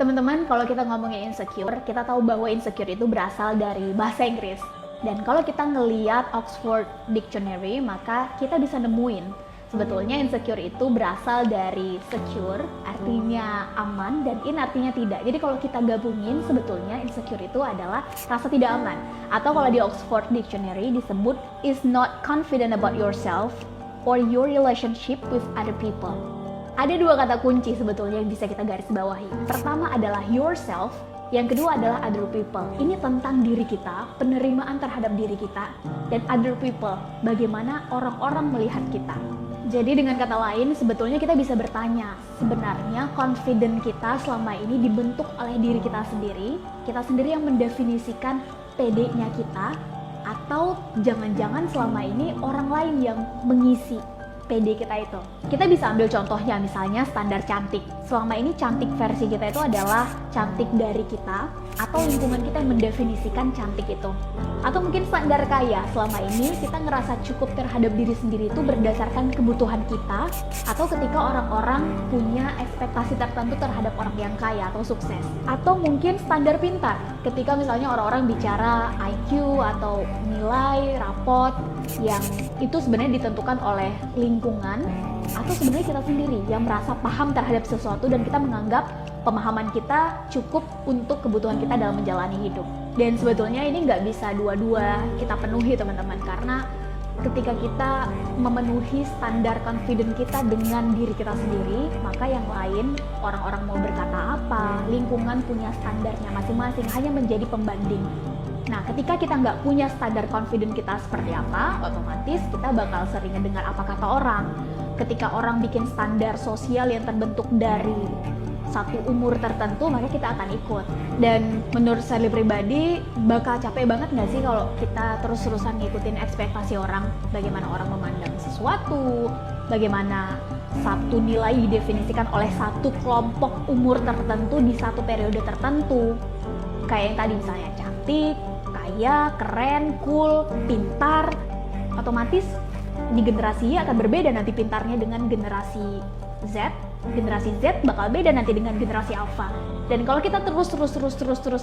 Teman-teman, kalau kita ngomongin insecure, kita tahu bahwa insecure itu berasal dari bahasa Inggris. Dan kalau kita ngeliat Oxford Dictionary, maka kita bisa nemuin sebetulnya insecure itu berasal dari secure, artinya aman, dan in artinya tidak. Jadi kalau kita gabungin, sebetulnya insecure itu adalah rasa tidak aman. Atau kalau di Oxford Dictionary disebut is not confident about yourself or your relationship with other people. Ada dua kata kunci sebetulnya yang bisa kita garis bawahi. Pertama adalah yourself, yang kedua adalah other people. Ini tentang diri kita, penerimaan terhadap diri kita, dan other people, bagaimana orang-orang melihat kita. Jadi dengan kata lain, sebetulnya kita bisa bertanya, sebenarnya confident kita selama ini dibentuk oleh diri kita sendiri yang mendefinisikan PD-nya kita, atau jangan-jangan selama ini orang lain yang mengisi PD kita itu. Kita bisa ambil contohnya, misalnya standar cantik. Selama ini cantik versi kita itu adalah cantik dari kita, atau lingkungan kita yang mendefinisikan cantik itu. Atau mungkin standar kaya, selama ini kita ngerasa cukup terhadap diri sendiri itu berdasarkan kebutuhan kita, atau ketika orang-orang punya ekspektasi tertentu terhadap orang yang kaya atau sukses. Atau mungkin standar pintar, ketika misalnya orang-orang bicara IQ atau nilai rapot yang itu sebenarnya ditentukan oleh lingkungan, atau sebenarnya kita sendiri yang merasa paham terhadap sesuatu dan kita menganggap pemahaman kita cukup untuk kebutuhan kita dalam menjalani hidup. Dan sebetulnya ini nggak bisa dua-dua kita penuhi, teman-teman, karena ketika kita memenuhi standar confident kita dengan diri kita sendiri, maka yang lain, orang-orang mau berkata apa, lingkungan punya standarnya masing-masing, hanya menjadi pembanding. Nah, ketika kita nggak punya standar confident kita seperti apa, otomatis kita bakal sering mendengar apa kata orang. Ketika orang bikin standar sosial yang terbentuk dari satu umur tertentu, maka kita akan ikut. Dan menurut saya pribadi, bakal capek banget nggak sih kalau kita terus-terusan ngikutin ekspektasi orang, bagaimana orang memandang sesuatu, bagaimana satu nilai didefinisikan oleh satu kelompok umur tertentu di satu periode tertentu. Kayak yang tadi misalnya cantik, kaya, keren, cool, pintar. Otomatis di generasi Y akan berbeda nanti pintarnya dengan generasi Z. Generasi Z bakal beda nanti dengan generasi Alpha. Dan kalau kita terus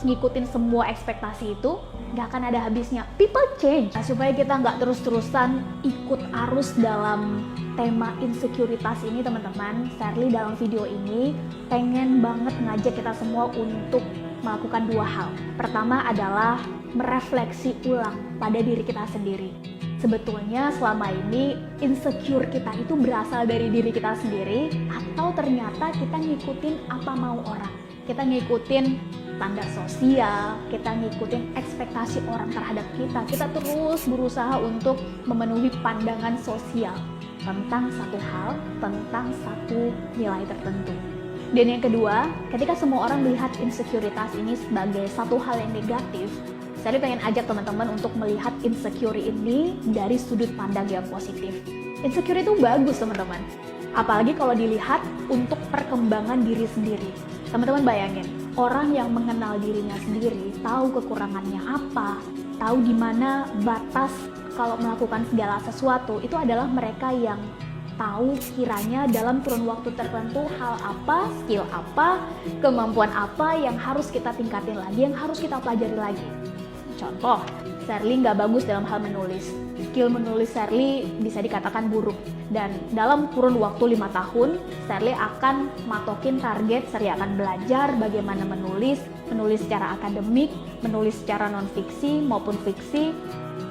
ngikutin semua ekspektasi itu, nggak akan ada habisnya. People change. Nah, supaya kita nggak terus-terusan ikut arus dalam tema insekuritas ini, teman-teman, Sherly dalam video ini pengen banget ngajak kita semua untuk melakukan dua hal. Pertama adalah merefleksi ulang pada diri kita sendiri. Sebetulnya selama ini insecure kita itu berasal dari diri kita sendiri, atau ternyata kita ngikutin apa mau orang. Kita ngikutin standar sosial, kita ngikutin ekspektasi orang terhadap kita. Kita terus berusaha untuk memenuhi pandangan sosial tentang satu hal, tentang satu nilai tertentu. Dan yang kedua, ketika semua orang melihat insekuritas ini sebagai satu hal yang negatif, saya pengen ajak teman-teman untuk melihat insecure ini dari sudut pandang yang positif. Insecure itu bagus, teman-teman. Apalagi kalau dilihat untuk perkembangan diri sendiri. Teman-teman bayangin, orang yang mengenal dirinya sendiri, tahu kekurangannya apa, tahu di mana batas kalau melakukan segala sesuatu, itu adalah mereka yang tahu kiranya dalam kurun waktu tertentu hal apa, skill apa, kemampuan apa yang harus kita tingkatin lagi, yang harus kita pelajari lagi. Contoh, Sherly nggak bagus dalam hal menulis. Skill menulis Sherly bisa dikatakan buruk. Dan dalam kurun waktu 5 tahun, Sherly akan matokin target, Sherly akan belajar bagaimana menulis secara akademik, menulis secara non-fiksi maupun fiksi.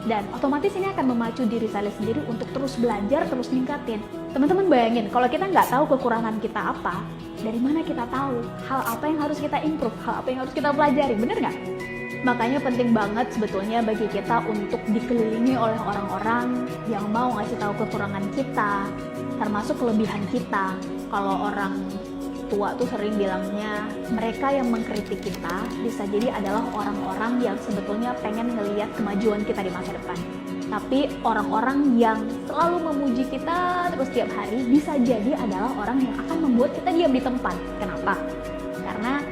Dan otomatis ini akan memacu diri Sherly sendiri untuk terus belajar, terus ningkatin. Teman-teman bayangin, kalau kita nggak tahu kekurangan kita apa, dari mana kita tahu hal apa yang harus kita improve, hal apa yang harus kita pelajari, bener nggak? Makanya penting banget sebetulnya bagi kita untuk dikelilingi oleh orang-orang yang mau ngasih tahu kekurangan kita, termasuk kelebihan kita. Kalau orang tua tuh sering bilangnya, mereka yang mengkritik kita bisa jadi adalah orang-orang yang sebetulnya pengen ngelihat kemajuan kita di masa depan. Tapi orang-orang yang selalu memuji kita terus tiap hari bisa jadi adalah orang yang akan membuat kita diam di tempat. Kenapa? Karena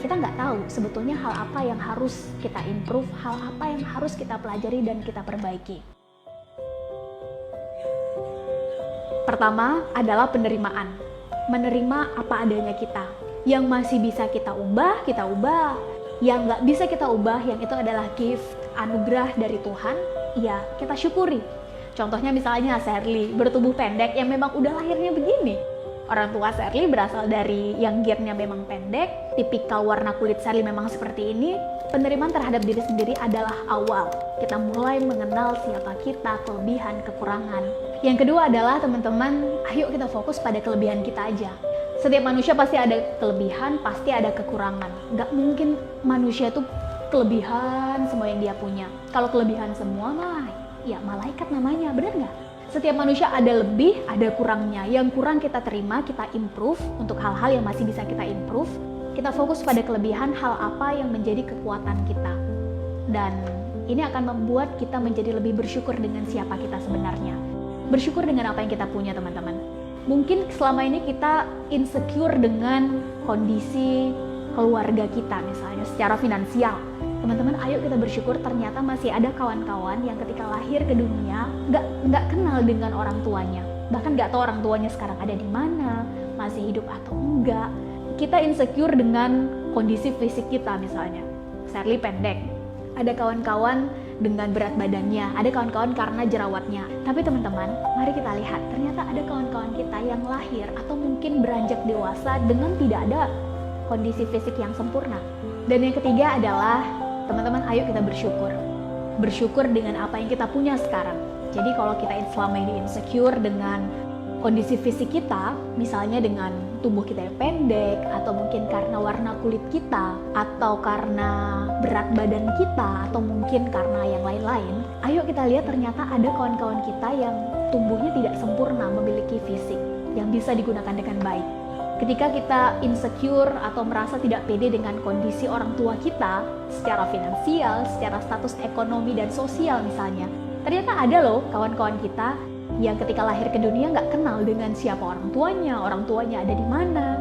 kita nggak tahu sebetulnya hal apa yang harus kita improve, hal apa yang harus kita pelajari dan kita perbaiki. Pertama adalah penerimaan. Menerima apa adanya kita. Yang masih bisa kita ubah, kita ubah. Yang nggak bisa kita ubah, yang itu adalah gift, anugerah dari Tuhan, ya kita syukuri. Contohnya misalnya Sherly, bertubuh pendek yang memang udah lahirnya begini. Orang tua Sherly berasal dari yang gearnya memang pendek, tipikal warna kulit Sherly memang seperti ini. Penerimaan terhadap diri sendiri adalah awal. Kita mulai mengenal siapa kita, kelebihan, kekurangan. Yang kedua adalah teman-teman, ayo kita fokus pada kelebihan kita aja. Setiap manusia pasti ada kelebihan, pasti ada kekurangan. Nggak mungkin manusia itu kelebihan semua yang dia punya. Kalau kelebihan semua mah, ya malaikat namanya, benar nggak? Setiap manusia ada lebih, ada kurangnya. Yang kurang kita terima, kita improve untuk hal-hal yang masih bisa kita improve. Kita fokus pada kelebihan hal apa yang menjadi kekuatan kita. Dan ini akan membuat kita menjadi lebih bersyukur dengan siapa kita sebenarnya. Bersyukur dengan apa yang kita punya, teman-teman. Mungkin selama ini kita insecure dengan kondisi keluarga kita misalnya, secara finansial. Teman-teman, ayo kita bersyukur ternyata masih ada kawan-kawan yang ketika lahir ke dunia nggak kenal dengan orang tuanya. Bahkan nggak tahu orang tuanya sekarang ada di mana, masih hidup atau enggak. Kita insecure dengan kondisi fisik kita misalnya. Sherly pendek, ada kawan-kawan dengan berat badannya, ada kawan-kawan karena jerawatnya. Tapi teman-teman, mari kita lihat, ternyata ada kawan-kawan kita yang lahir atau mungkin beranjak dewasa dengan tidak ada kondisi fisik yang sempurna. Dan yang ketiga adalah, teman-teman, ayo kita bersyukur. Bersyukur dengan apa yang kita punya sekarang. Jadi kalau kita selama ini insecure dengan kondisi fisik kita, misalnya dengan tubuh kita yang pendek, atau mungkin karena warna kulit kita, atau karena berat badan kita, atau mungkin karena yang lain-lain, ayo kita lihat ternyata ada kawan-kawan kita yang tubuhnya tidak sempurna, memiliki fisik yang bisa digunakan dengan baik. Ketika kita insecure atau merasa tidak pede dengan kondisi orang tua kita, secara finansial, secara status ekonomi dan sosial misalnya, ternyata ada loh kawan-kawan kita yang ketika lahir ke dunia nggak kenal dengan siapa orang tuanya ada di mana,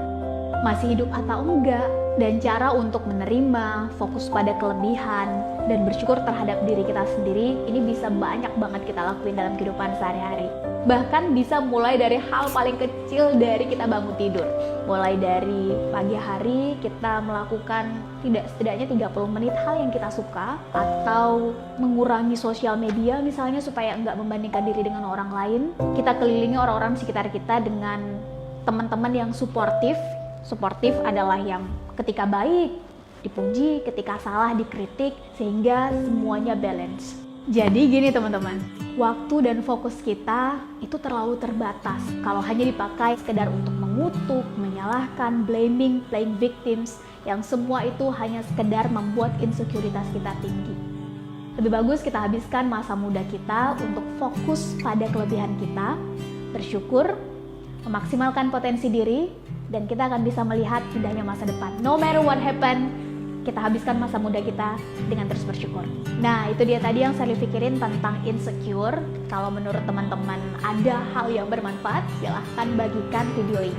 masih hidup atau enggak, dan cara untuk menerima, fokus pada kelebihan, dan bersyukur terhadap diri kita sendiri, ini bisa banyak banget kita lakuin dalam kehidupan sehari-hari. Bahkan bisa mulai dari hal paling kecil dari kita bangun tidur. Mulai dari pagi hari kita melakukan setidaknya 30 menit hal yang kita suka, atau mengurangi sosial media misalnya supaya nggak membandingkan diri dengan orang lain. Kita kelilingi orang-orang sekitar kita dengan teman-teman yang suportif. Suportif adalah yang ketika baik dipuji, ketika salah dikritik, sehingga semuanya balance. Jadi gini teman-teman, waktu dan fokus kita itu terlalu terbatas kalau hanya dipakai sekedar untuk mengutuk, menyalahkan, blaming, playing victims, yang semua itu hanya sekedar membuat insekuritas kita tinggi. Lebih bagus kita habiskan masa muda kita untuk fokus pada kelebihan kita, bersyukur, memaksimalkan potensi diri, dan kita akan bisa melihat indahnya masa depan. No matter what happen, kita habiskan masa muda kita dengan terus bersyukur. Nah, itu dia tadi yang saya pikirin tentang insecure. Kalau menurut teman-teman ada hal yang bermanfaat, silahkan bagikan video ini.